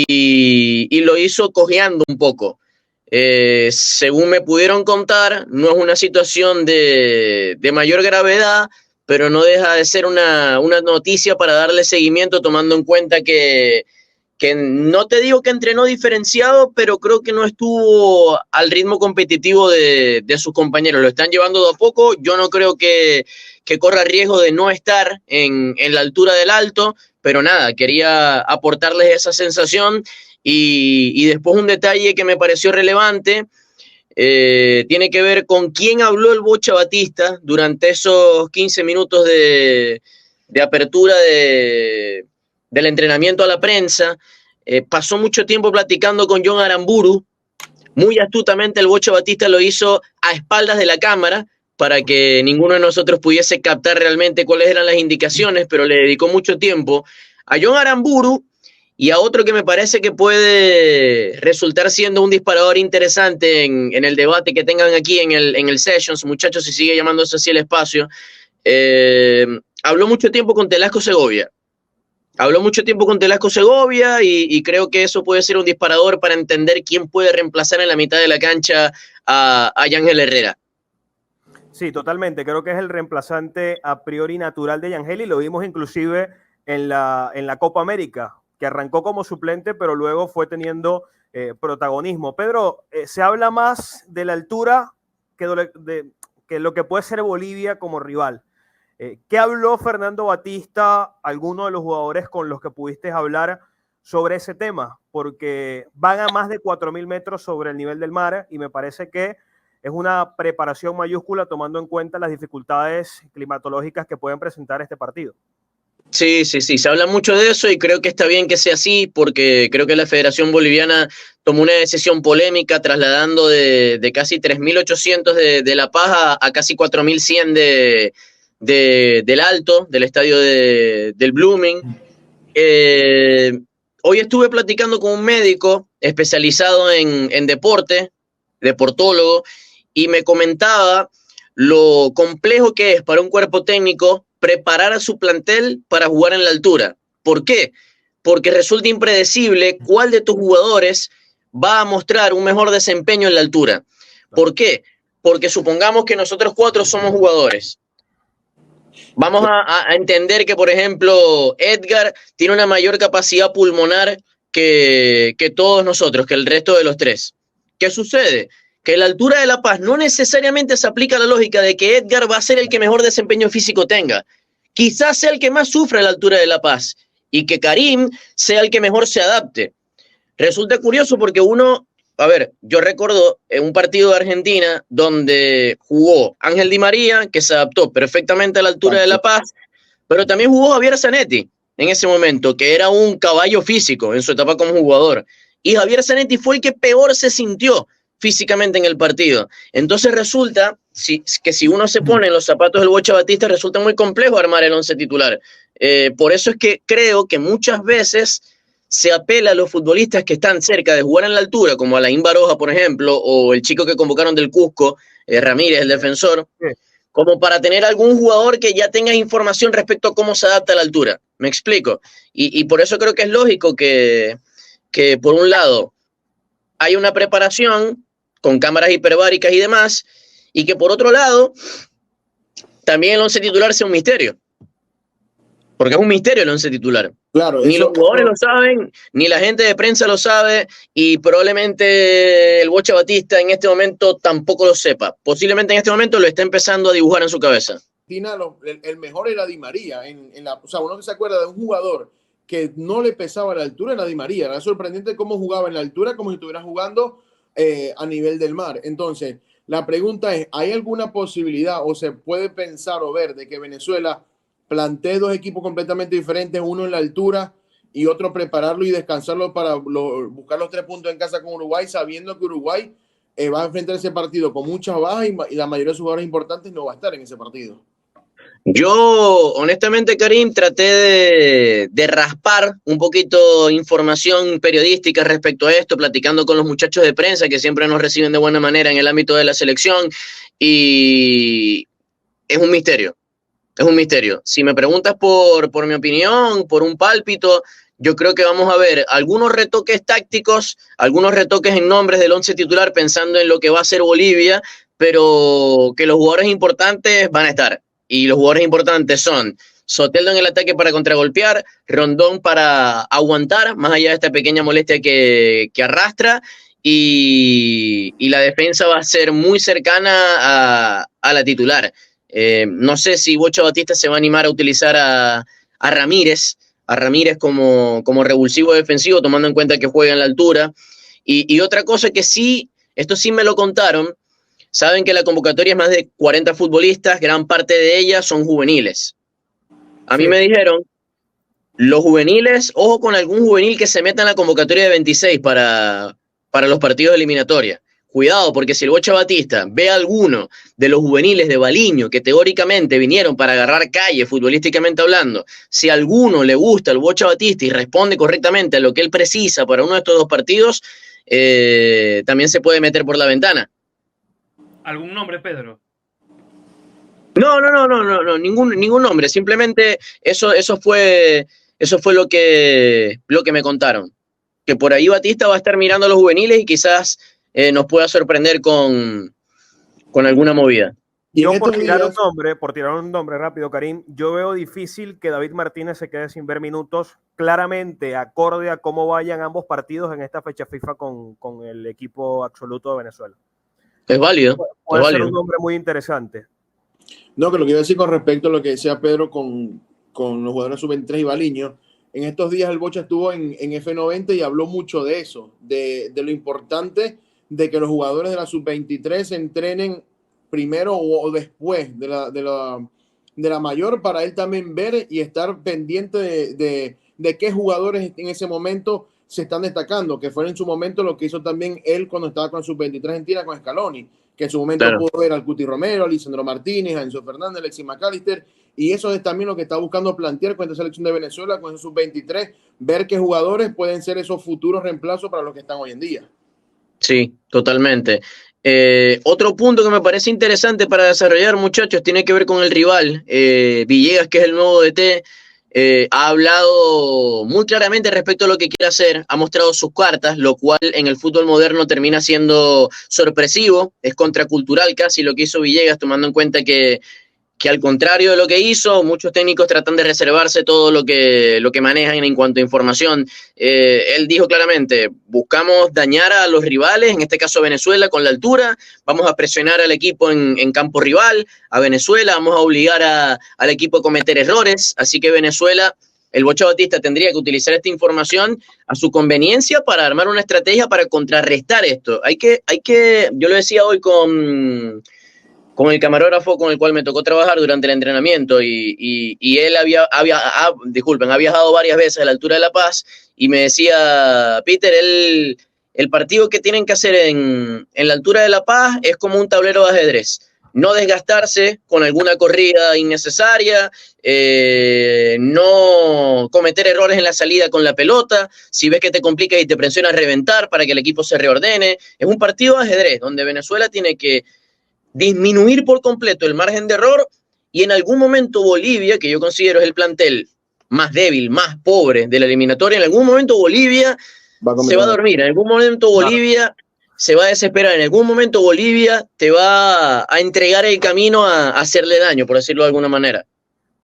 y lo hizo cojeando un poco. Según me pudieron contar, no es una situación de mayor gravedad, pero no deja de ser una noticia para darle seguimiento, tomando en cuenta que no te digo que entrenó diferenciado, pero creo que no estuvo al ritmo competitivo de sus compañeros. Lo están llevando de a poco. Yo no creo que corra riesgo de no estar en la altura del alto, pero nada, quería aportarles esa sensación. Y después un detalle que me pareció relevante, tiene que ver con quién habló el Bocha Batista durante esos 15 minutos de apertura del entrenamiento a la prensa. Pasó mucho tiempo platicando con John Aramburu. Muy astutamente el Bocha Batista lo hizo a espaldas de la cámara para que ninguno de nosotros pudiese captar realmente cuáles eran las indicaciones, pero le dedicó mucho tiempo a John Aramburu y a otro que me parece que puede resultar siendo un disparador interesante en el debate que tengan aquí en el Sessions, muchachos, si sigue llamándose así el espacio. Habló mucho tiempo con Telasco Segovia. Y creo que eso puede ser un disparador para entender quién puede reemplazar en la mitad de la cancha a Yangel Herrera. Sí, totalmente. Creo que es el reemplazante a priori natural de Yangel y lo vimos inclusive en la Copa América, que arrancó como suplente, pero luego fue teniendo protagonismo. Pedro, se habla más de la altura que lo que puede ser Bolivia como rival. ¿Qué habló Fernando Batista, alguno de los jugadores con los que pudiste hablar sobre ese tema? Porque van a más de 4.000 metros sobre el nivel del mar y me parece que es una preparación mayúscula tomando en cuenta las dificultades climatológicas que pueden presentar este partido. Sí, se habla mucho de eso y creo que está bien que sea así porque creo que la Federación Boliviana tomó una decisión polémica trasladando de casi 3.800 de La Paz a casi 4.100 del Alto, del estadio del Blooming. Hoy estuve platicando con un médico especializado en deporte, deportólogo, y me comentaba lo complejo que es para un cuerpo técnico preparar a su plantel para jugar en la altura. ¿Por qué? Porque resulta impredecible cuál de tus jugadores va a mostrar un mejor desempeño en la altura. ¿Por qué? Porque supongamos que nosotros 4 somos jugadores. Vamos a entender que, por ejemplo, Edgar tiene una mayor capacidad pulmonar que todos nosotros, que el resto de los 3. ¿Qué sucede? Que la altura de La Paz no necesariamente se aplica la lógica de que Edgar va a ser el que mejor desempeño físico tenga. Quizás sea el que más sufre la altura de La Paz y que Karim sea el que mejor se adapte. Resulta curioso porque yo recuerdo en un partido de Argentina donde jugó Ángel Di María, que se adaptó perfectamente a la altura de La Paz, pero también jugó Javier Zanetti en ese momento, que era un caballo físico en su etapa como jugador. Y Javier Zanetti fue el que peor se sintió físicamente en el partido. Entonces resulta que si uno se pone en los zapatos del Bocha Batista, resulta muy complejo armar el 11 titular. Por eso es que creo que muchas veces se apela a los futbolistas que están cerca de jugar en la altura, como Alain Baroja, por ejemplo, o el chico que convocaron del Cusco, Ramírez, el defensor, como para tener algún jugador que ya tenga información respecto a cómo se adapta a la altura. ¿Me explico? Y por eso creo que es lógico que por un lado hay una preparación con cámaras hiperbáricas y demás, y que por otro lado también el 11 titular sea un misterio. Porque es un misterio el 11 titular. Claro, ni los jugadores lo saben, ni la gente de prensa lo sabe, y probablemente el Bocha Batista en este momento tampoco lo sepa. Posiblemente en este momento lo está empezando a dibujar en su cabeza. El mejor era Di María. O sea, uno que se acuerda de un jugador que no le pesaba la altura era Di María. Era sorprendente cómo jugaba en la altura, como si estuviera jugando a nivel del mar. Entonces, la pregunta es, ¿hay alguna posibilidad o se puede pensar o ver de que Venezuela plantee 2 equipos completamente diferentes, uno en la altura y otro prepararlo y descansarlo para buscar los 3 puntos en casa con Uruguay, sabiendo que Uruguay va a enfrentar ese partido con muchas bajas y la mayoría de sus jugadores importantes no va a estar en ese partido? Yo, honestamente, Karim, traté de raspar un poquito información periodística respecto a esto, platicando con los muchachos de prensa que siempre nos reciben de buena manera en el ámbito de la selección, y es un misterio. Es un misterio. Si me preguntas por mi opinión, por un pálpito, yo creo que vamos a ver algunos retoques tácticos, algunos retoques en nombres del once titular pensando en lo que va a ser Bolivia, pero que los jugadores importantes van a estar. Y los jugadores importantes son Soteldo en el ataque para contragolpear, Rondón para aguantar, más allá de esta pequeña molestia que arrastra, y la defensa va a ser muy cercana a la titular. No sé si Bocha Batista se va a animar a utilizar a Ramírez como revulsivo defensivo, tomando en cuenta que juega en la altura. Y otra cosa que sí, esto sí me lo contaron, saben que la convocatoria es más de 40 futbolistas, gran parte de ellas son juveniles. A mí me dijeron, los juveniles, ojo con algún juvenil que se meta en la convocatoria de 26 para los partidos de eliminatoria. Cuidado, porque si el Bocha Batista ve a alguno de los juveniles de Baliño que teóricamente vinieron para agarrar calle, futbolísticamente hablando, si a alguno le gusta el Bocha Batista y responde correctamente a lo que él precisa para uno de estos dos partidos, también se puede meter por la ventana. ¿Algún nombre, Pedro? No, ningún nombre. Simplemente eso fue lo que me contaron. Que por ahí Batista va a estar mirando a los juveniles y quizás nos pueda sorprender con alguna movida. Yo por tirar un nombre rápido, Karim, yo veo difícil que David Martínez se quede sin ver minutos, claramente acorde a cómo vayan ambos partidos en esta fecha FIFA con el equipo absoluto de Venezuela. Es válido. Puede ser un nombre muy interesante. No, que lo que iba a decir con respecto a lo que decía Pedro con los jugadores sub-23 y Baliño, en estos días el Bocha estuvo en F90 y habló mucho de eso, de lo importante de que los jugadores de la sub-23 se entrenen primero o después de la mayor, para él también ver y estar pendiente de qué jugadores en ese momento se están destacando, que fue en su momento lo que hizo también él cuando estaba con sub-23 Argentina con Scaloni, que en su momento pudo ver al Cuti Romero, a Lisandro Martínez, a Enzo Fernández, Alexis McAllister, y eso es también lo que está buscando plantear con esta selección de Venezuela, con esos sub-23, ver qué jugadores pueden ser esos futuros reemplazos para los que están hoy en día. Sí, totalmente. Otro punto que me parece interesante para desarrollar, muchachos, tiene que ver con el rival. Villegas, que es el nuevo DT, ha hablado muy claramente respecto a lo que quiere hacer, ha mostrado sus cartas, lo cual en el fútbol moderno termina siendo sorpresivo, es contracultural casi lo que hizo Villegas, tomando en cuenta que al contrario de lo que hizo, muchos técnicos tratan de reservarse todo lo que manejan en cuanto a información. Él dijo claramente, buscamos dañar a los rivales, en este caso Venezuela, con la altura, vamos a presionar al equipo en campo rival, a Venezuela, vamos a obligar al equipo a cometer errores, así que Venezuela, el Bocha Batista tendría que utilizar esta información a su conveniencia para armar una estrategia para contrarrestar esto. Hay que, yo lo decía hoy con el camarógrafo con el cual me tocó trabajar durante el entrenamiento y él ha viajado varias veces a la altura de La Paz y me decía, Peter, el partido que tienen que hacer en la altura de La Paz es como un tablero de ajedrez. No desgastarse con alguna corrida innecesaria, no cometer errores en la salida con la pelota, si ves que te complicas y te presionas, reventar para que el equipo se reordene. Es un partido de ajedrez donde Venezuela tiene que disminuir por completo el margen de error y en algún momento Bolivia, que yo considero es el plantel más débil, más pobre de la eliminatoria, en algún momento Bolivia se va a dormir, en algún momento Bolivia se va a desesperar, en algún momento Bolivia te va a entregar el camino a hacerle daño, por decirlo de alguna manera.